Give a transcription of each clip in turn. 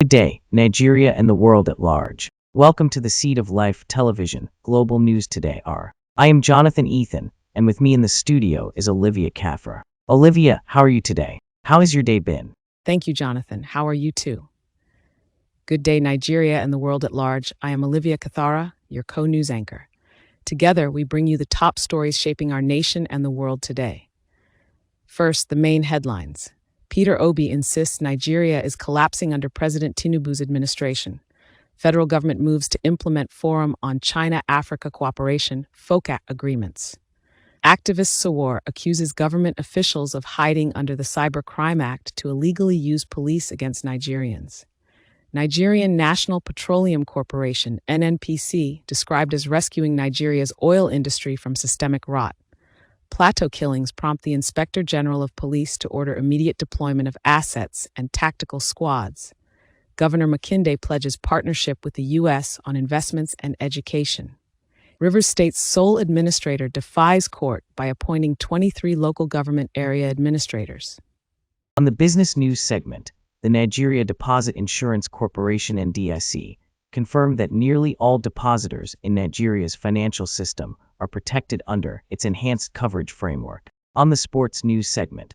Good day, Nigeria and the world at large. Welcome to the Seed of Life Television, Global News Today R. I am Jonathan Ethan, and with me in the studio is Olivia Kaffir. Olivia, how are you today? How has your day been? Thank you, Jonathan. How are you too? Good day, Nigeria and the world at large. I am Olivia Kathara, your co-news anchor. Together, we bring you the top stories shaping our nation and the world today. First, the main headlines. Peter Obi insists Nigeria is collapsing under President Tinubu's administration. Federal government moves to implement Forum on China-Africa Cooperation, FOCAC agreements. Activist Sawar accuses government officials of hiding under the Cybercrime Act to illegally use police against Nigerians. Nigerian National Petroleum Corporation, NNPC, described as rescuing Nigeria's oil industry from systemic rot. Plateau killings prompt the Inspector General of Police to order immediate deployment of assets and tactical squads. Governor Makinde pledges partnership with the U.S. on investments and education. Rivers State's sole administrator defies court by appointing 23 local government area administrators. On the business news segment, the Nigeria Deposit Insurance Corporation (NDIC) confirmed that nearly all depositors in Nigeria's financial system are protected under its enhanced coverage framework. On the sports news segment,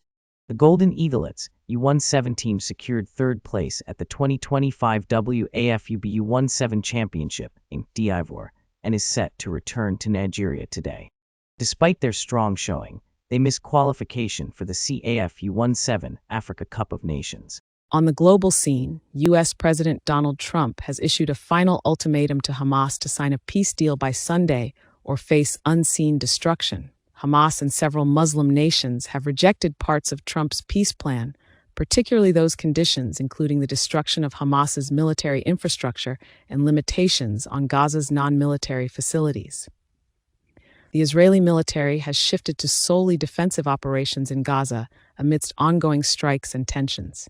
the Golden Eaglets U17 team secured third place at the 2025 WAFUB U17 Championship in d'Ivoire and is set to return to Nigeria today. Despite their strong showing, they missed qualification for the CAF U17 Africa Cup of Nations. On the global scene, U.S. President Donald Trump has issued a final ultimatum to Hamas to sign a peace deal by Sunday or face unseen destruction. Hamas and several Muslim nations have rejected parts of Trump's peace plan, particularly those conditions including the destruction of Hamas's military infrastructure and limitations on Gaza's non-military facilities. The Israeli military has shifted to solely defensive operations in Gaza amidst ongoing strikes and tensions.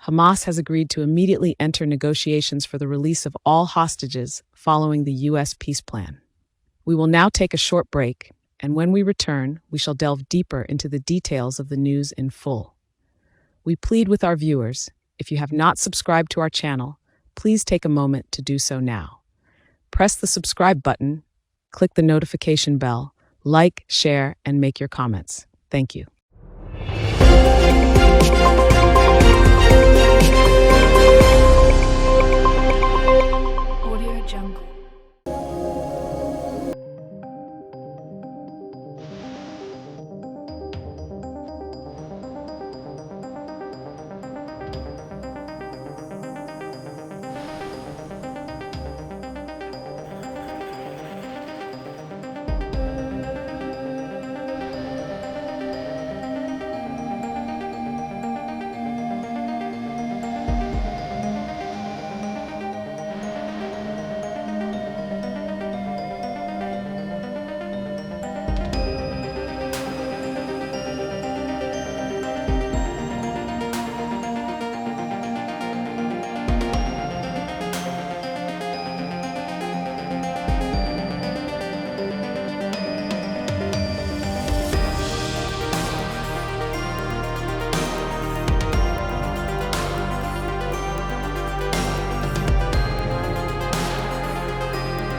Hamas has agreed to immediately enter negotiations for the release of all hostages following the U.S. peace plan. We will now take a short break, and when we return, we shall delve deeper into the details of the news in full. We plead with our viewers, if you have not subscribed to our channel, please take a moment to do so now. Press the subscribe button, click the notification bell, like, share, and make your comments. Thank you. Audio Jungle.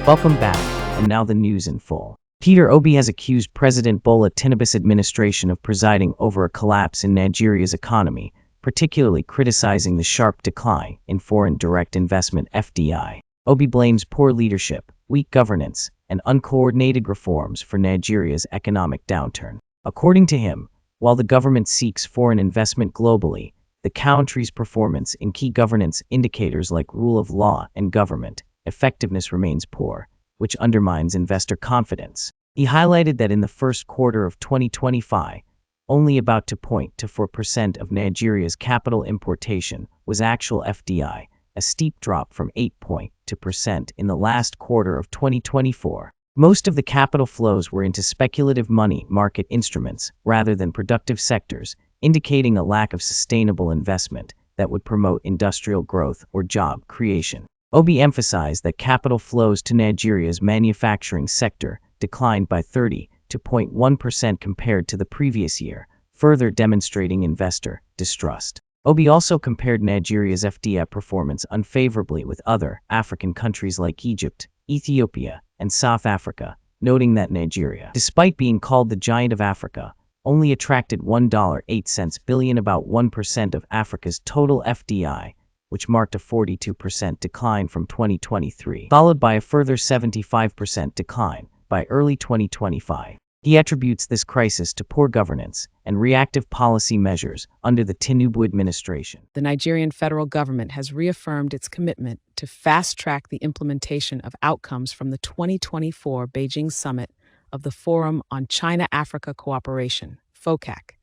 Welcome back, and now the news in full. Peter Obi has accused President Bola Tinubu's administration of presiding over a collapse in Nigeria's economy, particularly criticizing the sharp decline in foreign direct investment (FDI). Obi blames poor leadership, weak governance, and uncoordinated reforms for Nigeria's economic downturn. According to him, while the government seeks foreign investment globally, the country's performance in key governance indicators like rule of law and government effectiveness remains poor, which undermines investor confidence. He highlighted that in the first quarter of 2025, only about 2.4% of Nigeria's capital importation was actual FDI, a steep drop from 8.2% in the last quarter of 2024. Most of the capital flows were into speculative money market instruments rather than productive sectors, indicating a lack of sustainable investment that would promote industrial growth or job creation. Obi emphasized that capital flows to Nigeria's manufacturing sector declined by 30.1% compared to the previous year, further demonstrating investor distrust. Obi also compared Nigeria's FDI performance unfavorably with other African countries like Egypt, Ethiopia, and South Africa, noting that Nigeria, despite being called the giant of Africa, only attracted $1.08 billion, about 1% of Africa's total FDI, which marked a 42% decline from 2023, followed by a further 75% decline by early 2025. He attributes this crisis to poor governance and reactive policy measures under the Tinubu administration. The Nigerian federal government has reaffirmed its commitment to fast-track the implementation of outcomes from the 2024 Beijing Summit of the Forum on China-Africa Cooperation, FOCAC.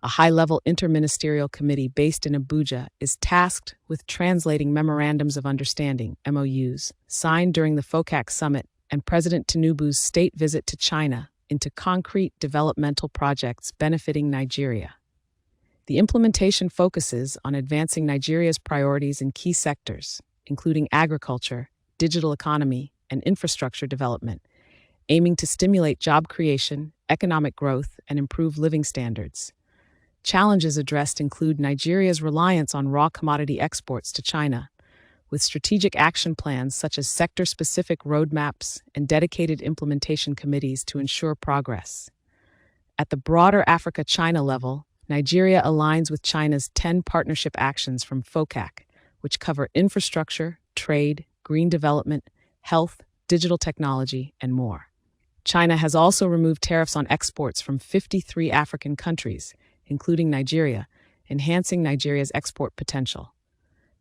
A high-level interministerial committee based in Abuja is tasked with translating memorandums of understanding, MOUs, signed during the FOCAC summit and President Tinubu's state visit to China into concrete developmental projects benefiting Nigeria. The implementation focuses on advancing Nigeria's priorities in key sectors, including agriculture, digital economy, and infrastructure development, aiming to stimulate job creation, economic growth, and improve living standards. Challenges addressed include Nigeria's reliance on raw commodity exports to China, with strategic action plans such as sector-specific roadmaps and dedicated implementation committees to ensure progress. At the broader Africa-China level, Nigeria aligns with China's 10 partnership actions from FOCAC, which cover infrastructure, trade, green development, health, digital technology, and more. China has also removed tariffs on exports from 53 African countries, including Nigeria, enhancing Nigeria's export potential.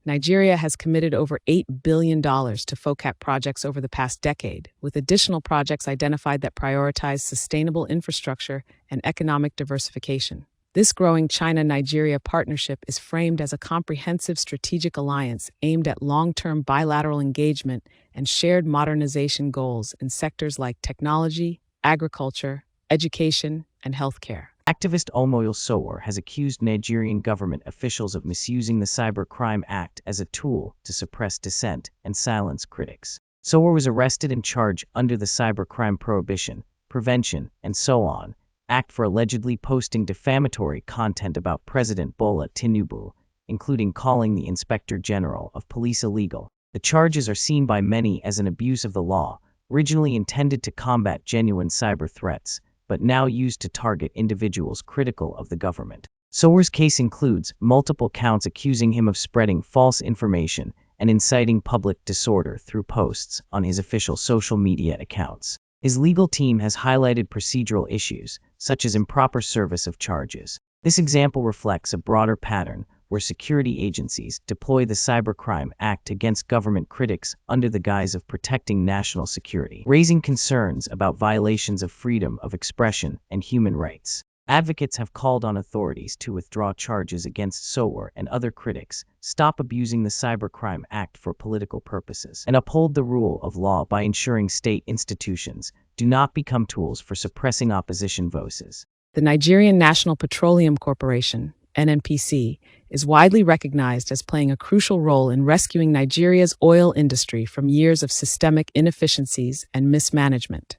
Nigeria has committed over $8 billion to FOCAC projects over the past decade, with additional projects identified that prioritize sustainable infrastructure and economic diversification. This growing China-Nigeria partnership is framed as a comprehensive strategic alliance aimed at long-term bilateral engagement and shared modernization goals in sectors like technology, agriculture, education, and healthcare. Activist Omoyele Sowore has accused Nigerian government officials of misusing the Cybercrime Act as a tool to suppress dissent and silence critics. Sowore was arrested and charged under the Cybercrime Prohibition, Prevention, and so on Act for allegedly posting defamatory content about President Bola Tinubu, including calling the Inspector General of Police illegal. The charges are seen by many as an abuse of the law, originally intended to combat genuine cyber threats, but now used to target individuals critical of the government. Sowore's case includes multiple counts accusing him of spreading false information and inciting public disorder through posts on his official social media accounts. His legal team has highlighted procedural issues, such as improper service of charges. This example reflects a broader pattern where security agencies deploy the Cybercrime Act against government critics under the guise of protecting national security, raising concerns about violations of freedom of expression and human rights. Advocates have called on authorities to withdraw charges against Sowore and other critics, stop abusing the Cybercrime Act for political purposes, and uphold the rule of law by ensuring state institutions do not become tools for suppressing opposition voices. The Nigerian National Petroleum Corporation, NNPC, is widely recognized as playing a crucial role in rescuing Nigeria's oil industry from years of systemic inefficiencies and mismanagement.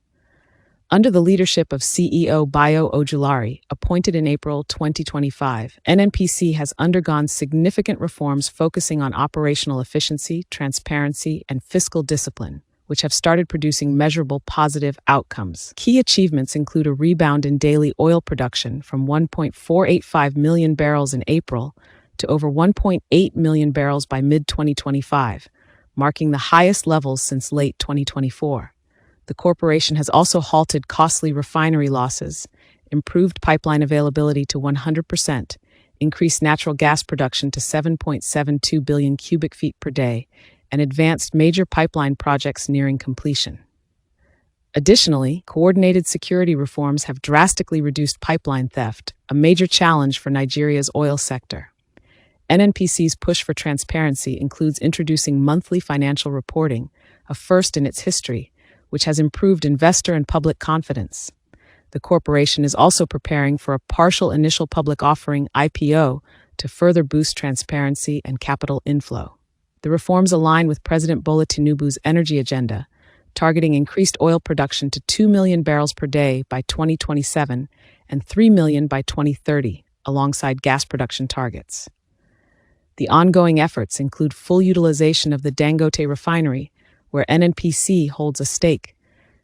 Under the leadership of CEO Bayo Ojulari, appointed in April 2025, NNPC has undergone significant reforms focusing on operational efficiency, transparency, and fiscal discipline, which have started producing measurable positive outcomes. Key achievements include a rebound in daily oil production from 1.485 million barrels in April to over 1.8 million barrels by mid-2025, marking the highest levels since late 2024. The corporation has also halted costly refinery losses, improved pipeline availability to 100%, increased natural gas production to 7.72 billion cubic feet per day, and advanced major pipeline projects nearing completion. Additionally, coordinated security reforms have drastically reduced pipeline theft, a major challenge for Nigeria's oil sector. NNPC's push for transparency includes introducing monthly financial reporting, a first in its history, which has improved investor and public confidence. The corporation is also preparing for a partial initial public offering (IPO) to further boost transparency and capital inflow. The reforms align with President Bola Tinubu's energy agenda, targeting increased oil production to 2 million barrels per day by 2027 and 3 million by 2030, alongside gas production targets. The ongoing efforts include full utilization of the Dangote refinery, where NNPC holds a stake,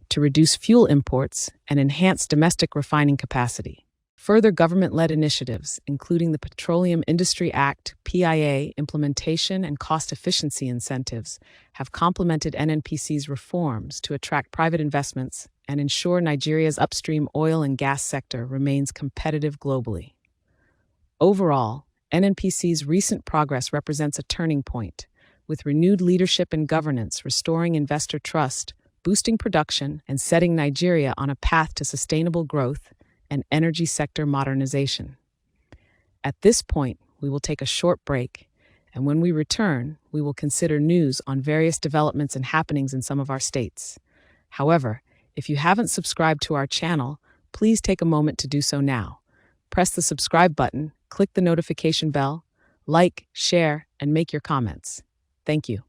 to reduce fuel imports and enhance domestic refining capacity. Further government-led initiatives, including the Petroleum Industry Act, PIA, implementation and cost efficiency incentives, have complemented NNPC's reforms to attract private investments and ensure Nigeria's upstream oil and gas sector remains competitive globally. Overall, NNPC's recent progress represents a turning point, with renewed leadership and governance restoring investor trust, boosting production, and setting Nigeria on a path to sustainable growth and energy sector modernization. At this point, we will take a short break, and when we return, we will consider news on various developments and happenings in some of our states. However, if you haven't subscribed to our channel, please take a moment to do so now. Press the subscribe button, click the notification bell, like, share, and make your comments. Thank you.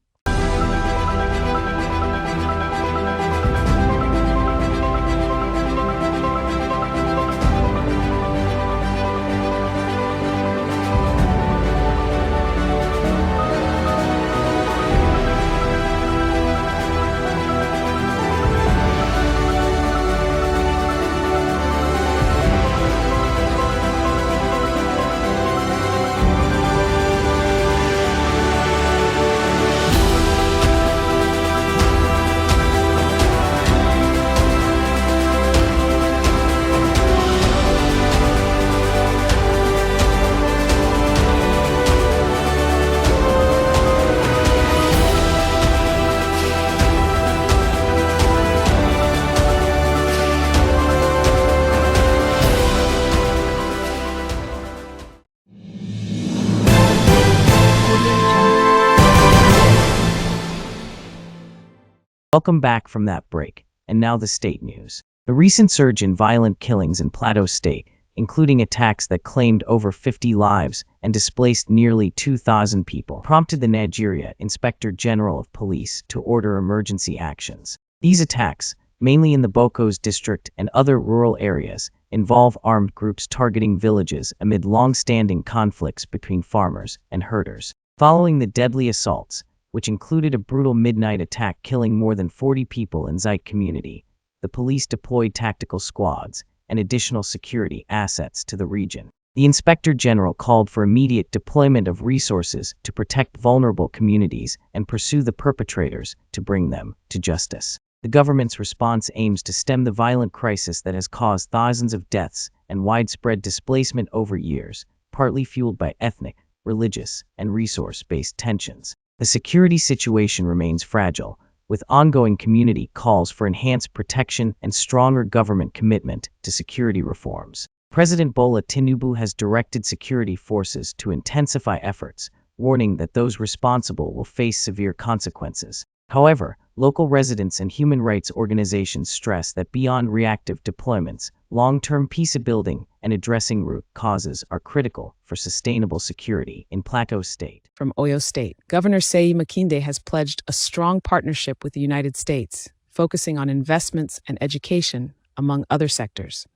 Welcome back from that break, and now the state news. The recent surge in violent killings in Plateau State, including attacks that claimed over 50 lives and displaced nearly 2,000 people, prompted the Nigeria Inspector General of Police to order emergency actions. These attacks, mainly in the Bokos district and other rural areas, involve armed groups targeting villages amid long-standing conflicts between farmers and herders. Following the deadly assaults, which included a brutal midnight attack killing more than 40 people in Zite community, the police deployed tactical squads and additional security assets to the region. The Inspector General called for immediate deployment of resources to protect vulnerable communities and pursue the perpetrators to bring them to justice. The government's response aims to stem the violent crisis that has caused thousands of deaths and widespread displacement over years, partly fueled by ethnic, religious, and resource-based tensions. The security situation remains fragile, with ongoing community calls for enhanced protection and stronger government commitment to security reforms. President Bola Tinubu has directed security forces to intensify efforts, warning that those responsible will face severe consequences. However, local residents and human rights organizations stress that beyond reactive deployments, long-term peace building and addressing root causes are critical for sustainable security in Plateau State. From Oyo State, Governor Seyi Makinde has pledged a strong partnership with the United States, focusing on investments and education, among other sectors.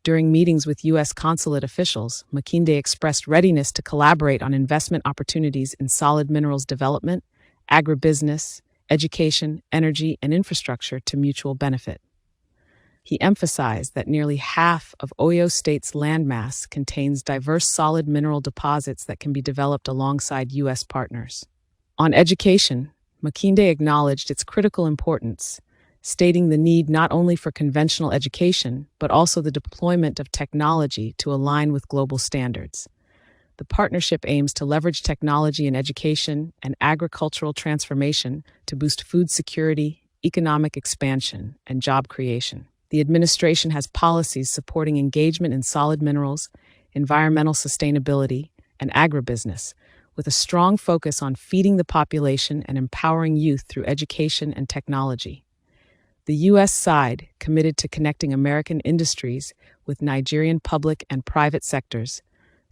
During meetings with U.S. consulate officials, Makinde expressed readiness to collaborate on investment opportunities in solid minerals development, agribusiness, education, energy, and infrastructure to mutual benefit. He emphasized that nearly half of Oyo State's landmass contains diverse solid mineral deposits that can be developed alongside U.S. partners. On education, Makinde acknowledged its critical importance, stating the need not only for conventional education, but also the deployment of technology to align with global standards. The partnership aims to leverage technology in education and agricultural transformation to boost food security, economic expansion, and job creation. The administration has policies supporting engagement in solid minerals, environmental sustainability, and agribusiness, with a strong focus on feeding the population and empowering youth through education and technology. The U.S. side committed to connecting American industries with Nigerian public and private sectors,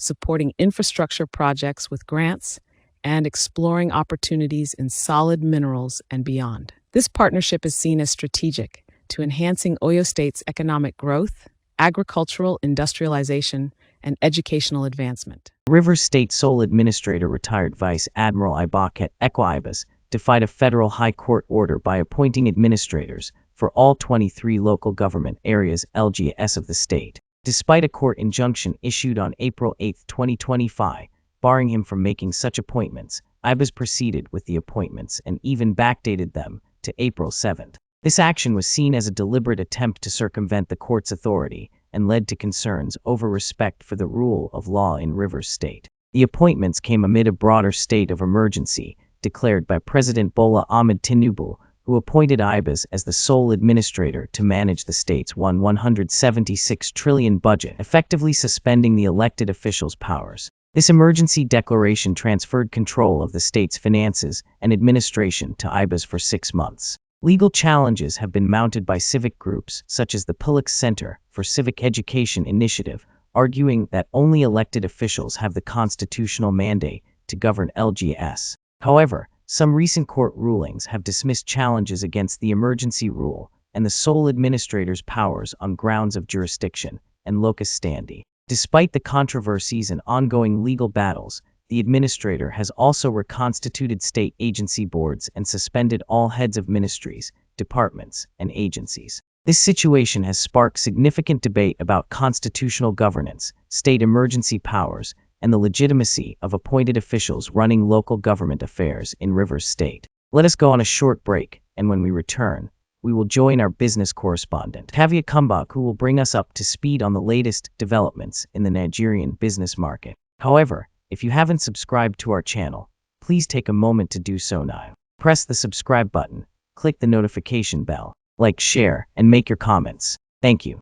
supporting infrastructure projects with grants, and exploring opportunities in solid minerals and beyond. This partnership is seen as strategic to enhancing Oyo State's economic growth agricultural industrialization and educational advancement. Rivers State Sole Administrator retired Vice Admiral Ibaket Ekwa defied a federal high court order by appointing administrators for all 23 local government areas LGS of the state. Despite a court injunction issued on April 8, 2025, barring him from making such appointments, Ibas proceeded with the appointments and even backdated them to April 7. This action was seen as a deliberate attempt to circumvent the court's authority and led to concerns over respect for the rule of law in Rivers State. The appointments came amid a broader state of emergency declared by President Bola Ahmed Tinubu, who appointed Ibas as the sole administrator to manage the state's $176 trillion budget, effectively suspending the elected officials' powers. This emergency declaration transferred control of the state's finances and administration to Ibas for 6 months. Legal challenges have been mounted by civic groups such as the Pulix Center for Civic Education Initiative, arguing that only elected officials have the constitutional mandate to govern LGS. However, some recent court rulings have dismissed challenges against the emergency rule and the sole administrator's powers on grounds of jurisdiction and locus standi. Despite the controversies and ongoing legal battles, the administrator has also reconstituted state agency boards and suspended all heads of ministries, departments, and agencies. This situation has sparked significant debate about constitutional governance, state emergency powers, and the legitimacy of appointed officials running local government affairs in Rivers State. Let us go on a short break, and when we return, we will join our business correspondent, Kavya Kumbak, who will bring us up to speed on the latest developments in the Nigerian business market. However, if you haven't subscribed to our channel, please take a moment to do so now. Press the subscribe button, click the notification bell, like, share, and make your comments. Thank you.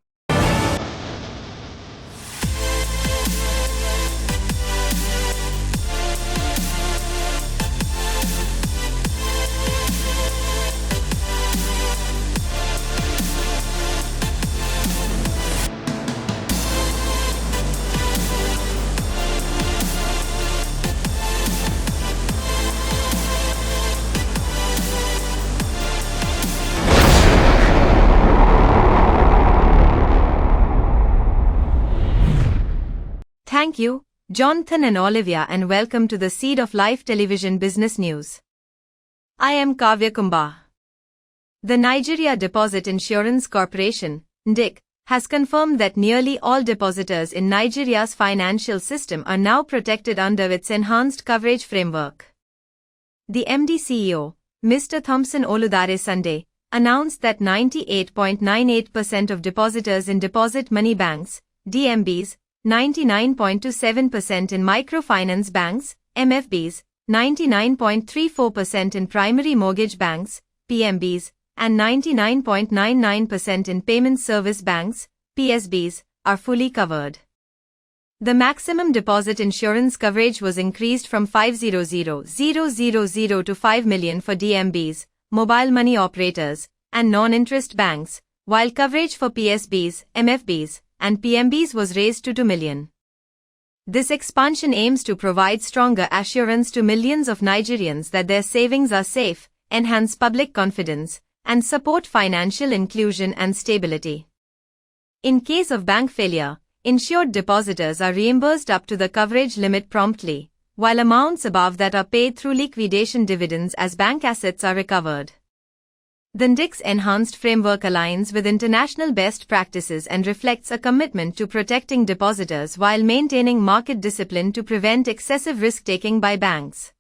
Thank you, Jonathan and Olivia, and welcome to the Seed of Life Television Business News. I am Kavya Kumbha. The Nigeria Deposit Insurance Corporation, NDIC, has confirmed that nearly all depositors in Nigeria's financial system are now protected under its enhanced coverage framework. The MD CEO, Mr. Thompson Oludare Sunday, announced that 98.98% of depositors in deposit money banks, DMBs, 99.27% in microfinance banks, MFBs, 99.34% in primary mortgage banks, PMBs, and 99.99% in payment service banks, PSBs, are fully covered. The maximum deposit insurance coverage was increased from 500,000 to 5 million for DMBs, mobile money operators, and non-interest banks, while coverage for PSBs, MFBs, and PMBs was raised to 2 million. This expansion aims to provide stronger assurance to millions of Nigerians that their savings are safe, enhance public confidence, and support financial inclusion and stability. In case of bank failure, insured depositors are reimbursed up to the coverage limit promptly, while amounts above that are paid through liquidation dividends as bank assets are recovered. The NDIC's enhanced framework aligns with international best practices and reflects a commitment to protecting depositors while maintaining market discipline to prevent excessive risk-taking by banks.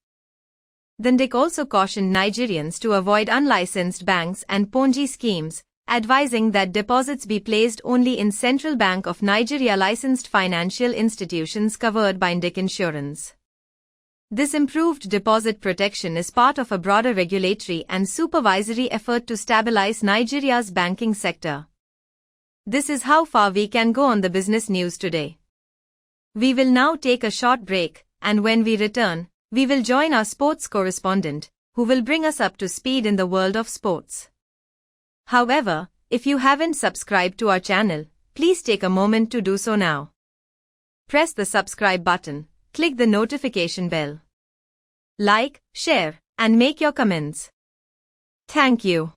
The NDIC also cautioned Nigerians to avoid unlicensed banks and Ponzi schemes, advising that deposits be placed only in Central Bank of Nigeria licensed financial institutions covered by NDIC insurance. This improved deposit protection is part of a broader regulatory and supervisory effort to stabilize Nigeria's banking sector. This is how far we can go on the business news today. We will now take a short break, and when we return, we will join our sports correspondent, who will bring us up to speed in the world of sports. However, if you haven't subscribed to our channel, please take a moment to do so now. Press the subscribe button, click the notification bell. Like, share, and make your comments. Thank you.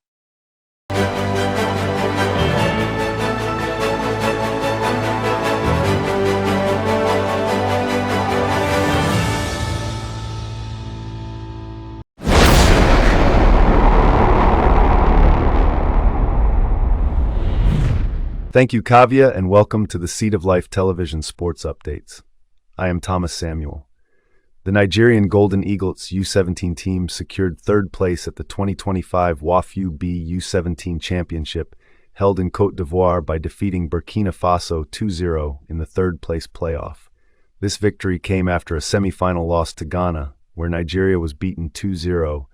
Thank you, Kavya, and welcome to the Seed of Life television sports updates. I am Thomas Samuel. The Nigerian Golden Eagles U17 team secured third place at the 2025 WAFU B U17 Championship held in Côte d'Ivoire by defeating Burkina Faso 2-0 in the third-place playoff. This victory came after a semi-final loss to Ghana, where Nigeria was beaten 2-0,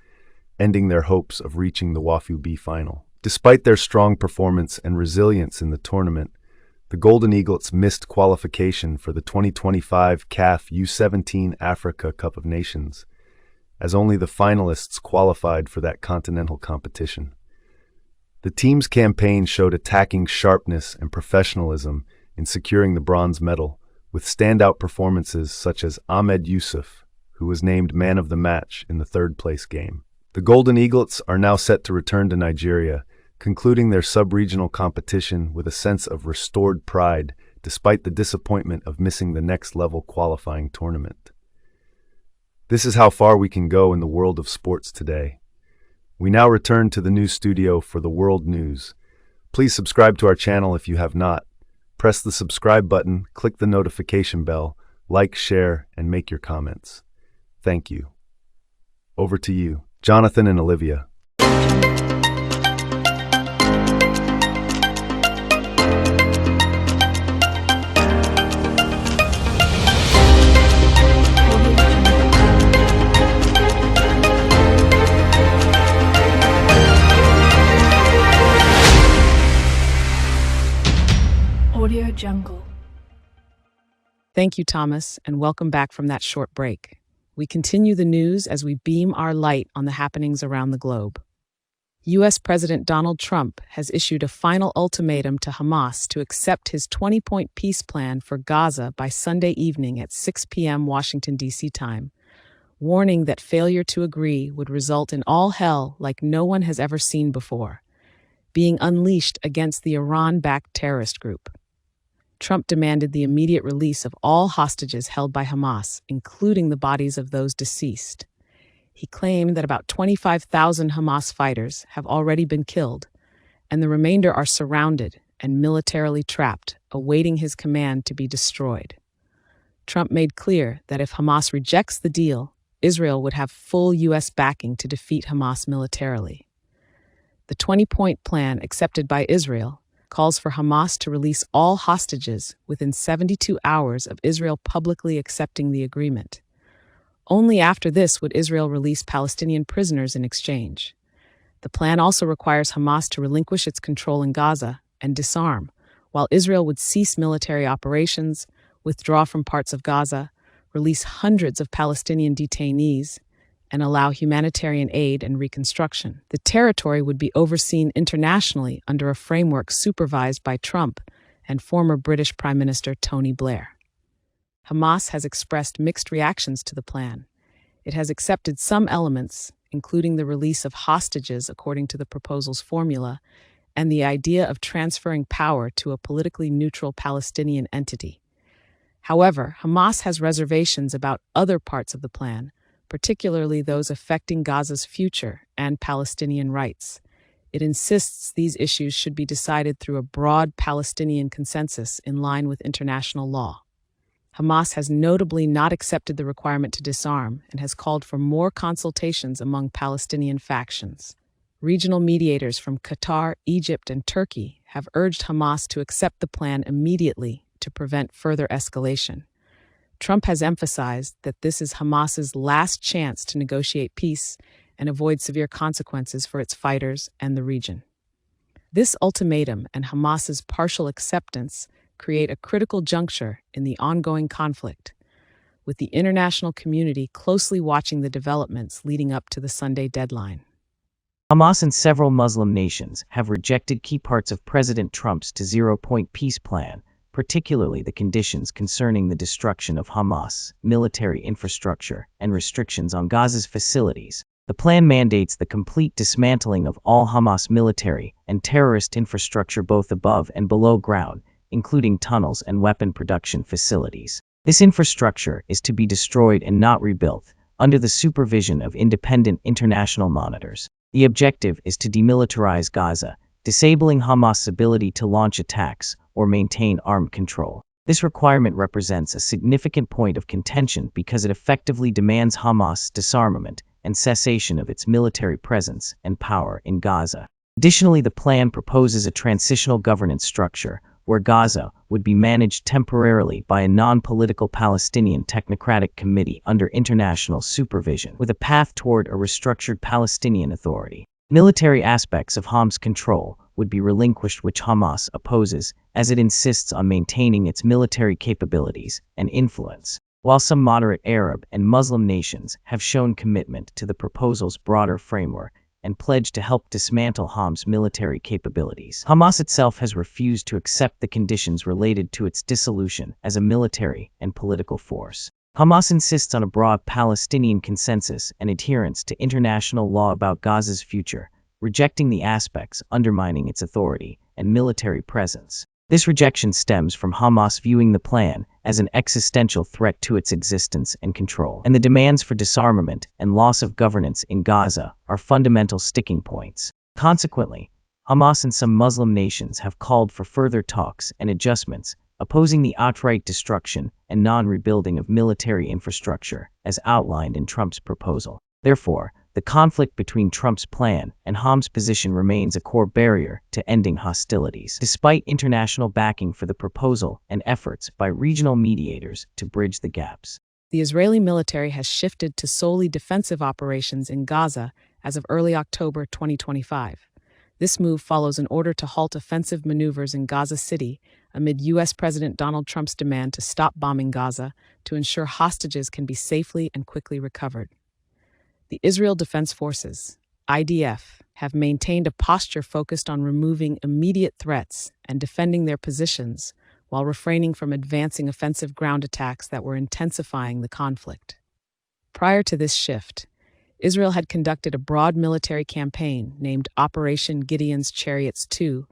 ending their hopes of reaching the WAFU B final. Despite their strong performance and resilience in the tournament, the Golden Eagles missed qualification for the 2025 CAF U17 Africa Cup of Nations, as only the finalists qualified for that continental competition. The team's campaign showed attacking sharpness and professionalism in securing the bronze medal, with standout performances such as Ahmed Yusuf, who was named man of the match in the third-place game. The Golden Eagles are now set to return to Nigeria, concluding their sub-regional competition with a sense of restored pride despite the disappointment of missing the next-level qualifying tournament. This is how far we can go in the world of sports today. We now return to the news studio for the world news. Please subscribe to our channel if you have not. Press the subscribe button, click the notification bell, like, share, and make your comments. Thank you. Over to you, Jonathan and Olivia. Audio Jungle. Thank you, Thomas, and welcome back from that short break. We continue the news as we beam our light on the happenings around the globe. U.S. President Donald Trump has issued a final ultimatum to Hamas to accept his 20-point peace plan for Gaza by Sunday evening at 6 p.m. Washington, D.C. time, warning that failure to agree would result in all hell like no one has ever seen before, being unleashed against the Iran-backed terrorist group. Trump demanded the immediate release of all hostages held by Hamas, including the bodies of those deceased. He claimed that about 25,000 Hamas fighters have already been killed, and the remainder are surrounded and militarily trapped, awaiting his command to be destroyed. Trump made clear that if Hamas rejects the deal, Israel would have full U.S. backing to defeat Hamas militarily. The 20-point plan accepted by Israel calls for Hamas to release all hostages within 72 hours of Israel publicly accepting the agreement. Only after this would Israel release Palestinian prisoners in exchange. The plan also requires Hamas to relinquish its control in Gaza and disarm, while Israel would cease military operations, withdraw from parts of Gaza, release hundreds of Palestinian detainees, and allow humanitarian aid and reconstruction. The territory would be overseen internationally under a framework supervised by Trump and former British Prime Minister Tony Blair. Hamas has expressed mixed reactions to the plan. It has accepted some elements, including the release of hostages according to the proposal's formula, and the idea of transferring power to a politically neutral Palestinian entity. However, Hamas has reservations about other parts of the plan, particularly those affecting Gaza's future and Palestinian rights. It insists these issues should be decided through a broad Palestinian consensus in line with international law. Hamas has notably not accepted the requirement to disarm and has called for more consultations among Palestinian factions. Regional mediators from Qatar, Egypt, and Turkey have urged Hamas to accept the plan immediately to prevent further escalation. Trump has emphasized that this is Hamas's last chance to negotiate peace and avoid severe consequences for its fighters and the region. This ultimatum and Hamas's partial acceptance create a critical juncture in the ongoing conflict, with the international community closely watching the developments leading up to the Sunday deadline. Hamas and several Muslim nations have rejected key parts of President Trump's zero-point peace plan, particularly the conditions concerning the destruction of Hamas military infrastructure and restrictions on Gaza's facilities. The plan mandates the complete dismantling of all Hamas military and terrorist infrastructure both above and below ground, including tunnels and weapon production facilities. This infrastructure is to be destroyed and not rebuilt, under the supervision of independent international monitors. The objective is to demilitarize Gaza, disabling Hamas's ability to launch attacks or maintain armed control. This requirement represents a significant point of contention because it effectively demands Hamas's disarmament and cessation of its military presence and power in Gaza. Additionally, the plan proposes a transitional governance structure where Gaza would be managed temporarily by a non-political Palestinian technocratic committee under international supervision, with a path toward a restructured Palestinian authority. Military aspects of Hamas's control would be relinquished, which Hamas opposes, as it insists on maintaining its military capabilities and influence. While some moderate Arab and Muslim nations have shown commitment to the proposal's broader framework and pledged to help dismantle Hamas's military capabilities, Hamas itself has refused to accept the conditions related to its dissolution as a military and political force. Hamas insists on a broad Palestinian consensus and adherence to international law about Gaza's future, rejecting the aspects undermining its authority and military presence. This rejection stems from Hamas viewing the plan as an existential threat to its existence and control, and the demands for disarmament and loss of governance in Gaza are fundamental sticking points. Consequently, Hamas and some Muslim nations have called for further talks and adjustments, opposing the outright destruction and non-rebuilding of military infrastructure as outlined in Trump's proposal. Therefore, the conflict between Trump's plan and Hamas's position remains a core barrier to ending hostilities, despite international backing for the proposal and efforts by regional mediators to bridge the gaps. The Israeli military has shifted to solely defensive operations in Gaza as of early October 2025. This move follows an order to halt offensive maneuvers in Gaza City amid U.S. President Donald Trump's demand to stop bombing Gaza to ensure hostages can be safely and quickly recovered. The Israel Defense Forces, IDF, have maintained a posture focused on removing immediate threats and defending their positions while refraining from advancing offensive ground attacks that were intensifying the conflict. Prior to this shift, Israel had conducted a broad military campaign named Operation Gideon's Chariots II,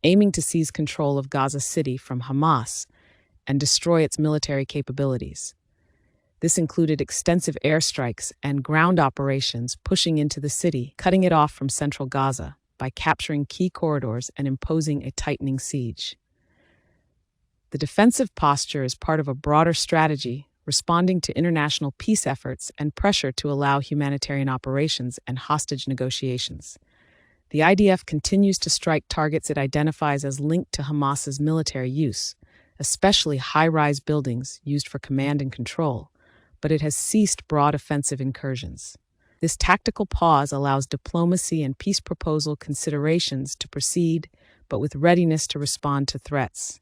aiming to seize control of Gaza City from Hamas and destroy its military capabilities. This included extensive airstrikes and ground operations pushing into the city, cutting it off from central Gaza by capturing key corridors and imposing a tightening siege. The defensive posture is part of a broader strategy responding to international peace efforts and pressure to allow humanitarian operations and hostage negotiations. The IDF continues to strike targets it identifies as linked to Hamas's military use, especially high-rise buildings used for command and control, but it has ceased broad offensive incursions. This tactical pause allows diplomacy and peace proposal considerations to proceed, but with readiness to respond to threats.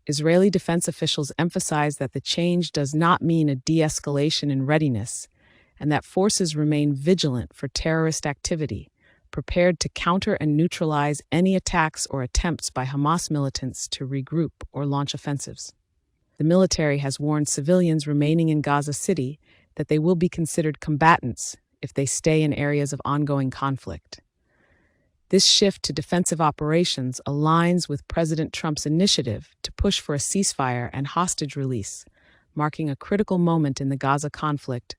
Israeli defense officials emphasize that the change does not mean a de-escalation in readiness, and that forces remain vigilant for terrorist activity, prepared to counter and neutralize any attacks or attempts by Hamas militants to regroup or launch offensives. The military has warned civilians remaining in Gaza City that they will be considered combatants if they stay in areas of ongoing conflict. This shift to defensive operations aligns with President Trump's initiative to push for a ceasefire and hostage release, marking a critical moment in the Gaza conflict,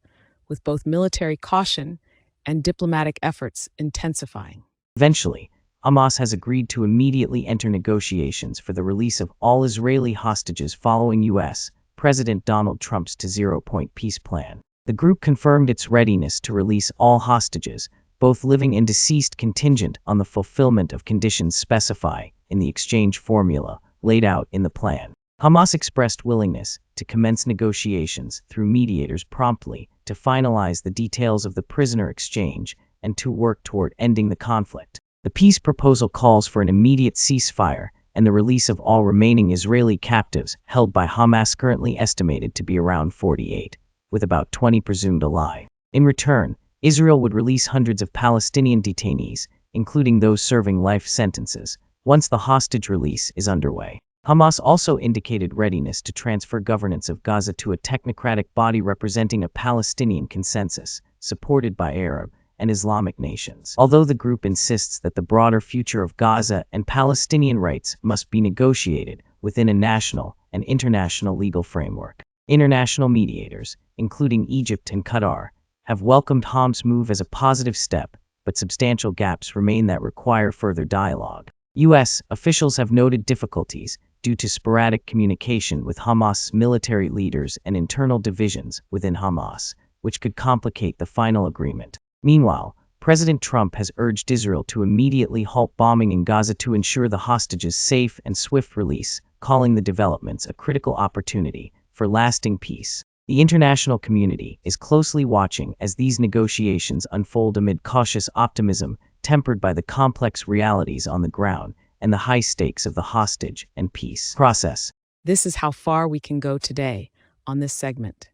with both military caution and diplomatic efforts intensifying. Eventually, Hamas has agreed to immediately enter negotiations for the release of all Israeli hostages following U.S. President Donald Trump's zero-point peace plan. The group confirmed its readiness to release all hostages, both living and deceased, contingent on the fulfillment of conditions specified in the exchange formula laid out in the plan. Hamas expressed willingness to commence negotiations through mediators promptly to finalize the details of the prisoner exchange and to work toward ending the conflict. The peace proposal calls for an immediate ceasefire and the release of all remaining Israeli captives held by Hamas, currently estimated to be around 48, with about 20 presumed alive. In return, Israel would release hundreds of Palestinian detainees, including those serving life sentences, once the hostage release is underway. Hamas also indicated readiness to transfer governance of Gaza to a technocratic body representing a Palestinian consensus, supported by Arab and Islamic nations. Although the group insists that the broader future of Gaza and Palestinian rights must be negotiated within a national and international legal framework. International mediators, including Egypt and Qatar, have welcomed Hamas's move as a positive step but substantial gaps remain that require further dialogue. U.S. officials have noted difficulties due to sporadic communication with Hamas military leaders and internal divisions within Hamas, which could complicate the final agreement. Meanwhile, President Trump has urged Israel to immediately halt bombing in Gaza to ensure the hostages' safe and swift release, calling the developments a critical opportunity for lasting peace. The international community is closely watching as these negotiations unfold amid cautious optimism, tempered by the complex realities on the ground and the high stakes of the hostage and peace process. This is how far we can go today on this segment.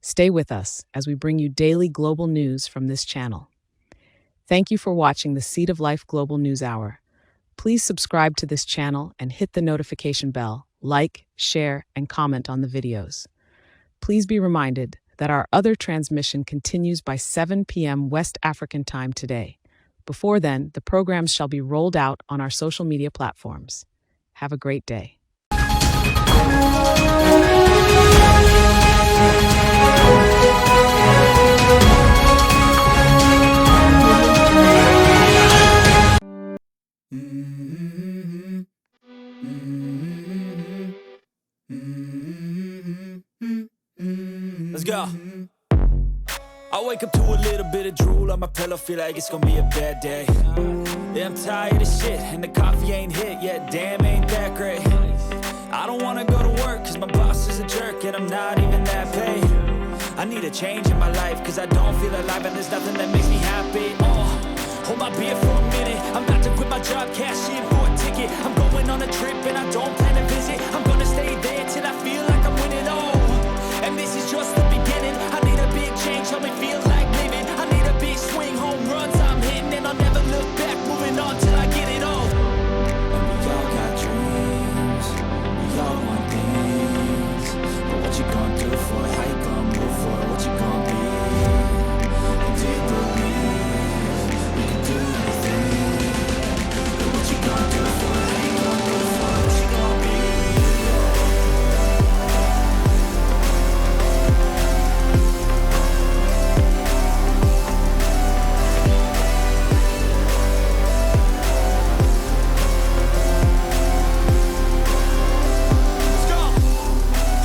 Stay with us as we bring you daily global news from this channel. Thank you for watching the Seed of Life Global News Hour. Please subscribe to this channel and hit the notification bell, like, share, and comment on the videos. Please be reminded that our other transmission continues by 7 p.m. West African time today. Before then, the programs shall be rolled out on our social media platforms. Have a great day. Let's go. I wake up to a little bit of drool on my pillow, feel like it's gonna be a bad day. Yeah, I'm tired of shit, and the coffee ain't hit yet, damn, ain't that great. I don't wanna go to work, cause my boss is a jerk, and I'm not even that paid. I need a change in my life, cause I don't feel alive, and there's nothing that makes me happy. Hold my beer for a minute, I'm about to quit my job, cash in for a ticket. I'm going on a trip, and I don't plan to visit, I'm gonna stay there